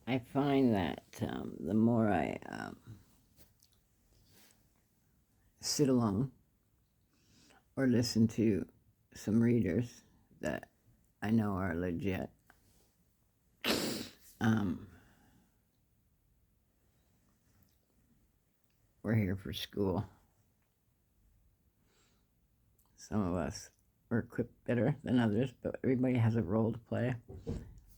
I find that the more I sit alone or listen to some readers that I know are legit, we're here for school. Some of us are equipped better than others, but everybody has a role to play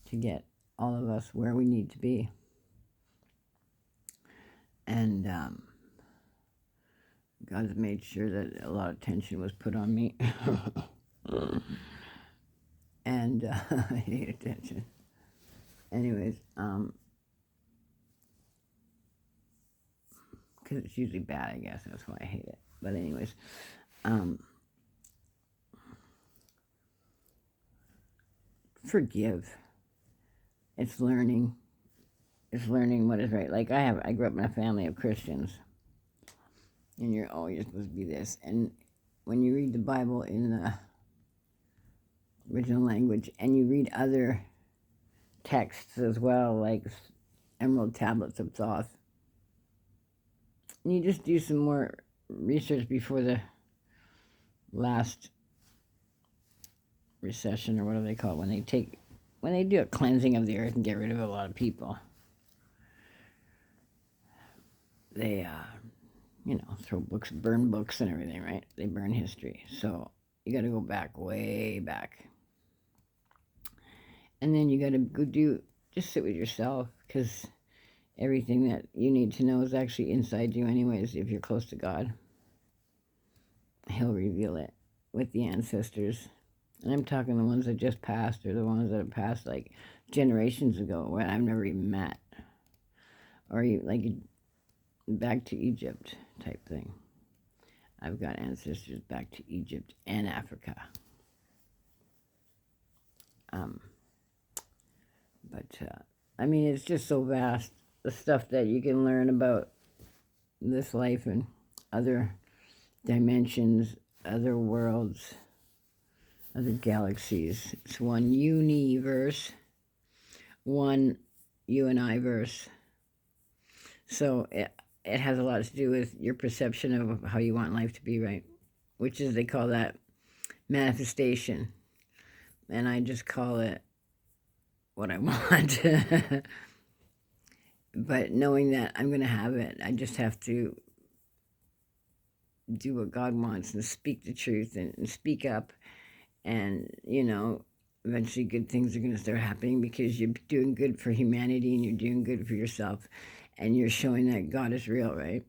to get all of us where we need to be. And God's made sure that a lot of tension was put on me. And I hate attention. Anyways, because it's usually bad, I guess. That's why I hate it. But anyways, forgive. It's learning. It's learning what is right. Like I grew up in a family of Christians, and you're supposed to be this. And when you read the Bible in the original language, and you read other texts as well, like Emerald Tablets of Thoth, and you just do some more research before the last recession, or whatever they call it, when they do a cleansing of the earth and get rid of a lot of people, they throw books, burn books and everything, right? They burn history. So you got to go back, way back. And then you got to just sit with yourself, because everything that you need to know is actually inside you anyways. If you're close to God, He'll reveal it with the ancestors. And I'm talking the ones that just passed, or the ones that have passed like generations ago, when I've never even met. Or like back to Egypt type thing. I've got ancestors back to Egypt and Africa. I mean, it's just so vast, the stuff that you can learn about this life and other dimensions, other worlds, other galaxies. It's one universe, one you and I verse. So it has a lot to do with your perception of how you want life to be, right? Which is, they call that manifestation. And I just call it what I want. But knowing that I'm going to have it, I just have to do what God wants and speak the truth and speak up. And, eventually good things are going to start happening, because you're doing good for humanity and you're doing good for yourself. And you're showing that God is real, right?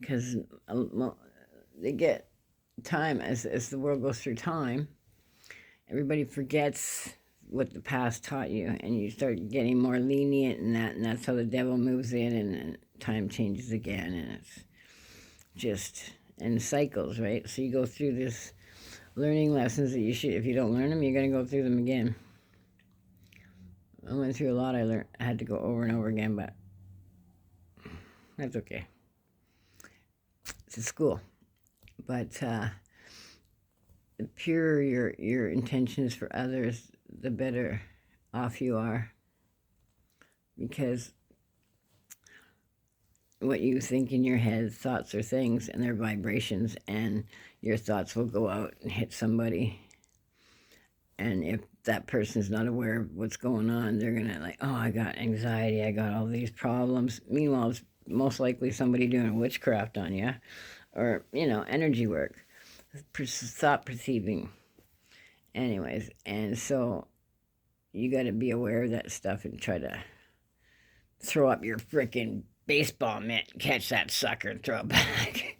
Because they get time, as the world goes through time, everybody forgets what the past taught you, and you start getting more lenient in that, and that's how the devil moves in, and time changes again, and it's just in cycles, right? So you go through this learning lessons that you should, if you don't learn them, you're going to go through them again. I went through a lot. I had to go over and over again, but that's okay. It's a school. But the purer your intentions for others, the better off you are. Because what you think in your head, thoughts are things, and they're vibrations, and your thoughts will go out and hit somebody. And if that person's not aware of what's going on, they're going to like, oh, I got anxiety, I got all these problems. Meanwhile, it's most likely somebody doing witchcraft on you, or, energy work, thought perceiving. Anyways, and so you got to be aware of that stuff and try to throw up your frickin' baseball mitt, catch that sucker and throw it back.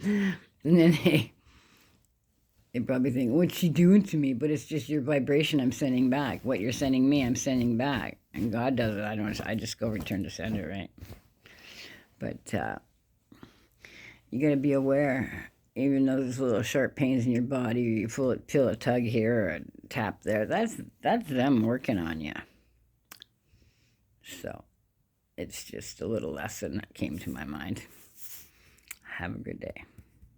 And then they probably think, what's she doing to me? But it's just your vibration I'm sending back. What you're sending me, I'm sending back. And God does it. I just go return to sender, right? But you got to be aware, even though there's little sharp pains in your body, or you feel a tug here or a tap there, that's them working on you. So it's just a little lesson that came to my mind. Have a good day.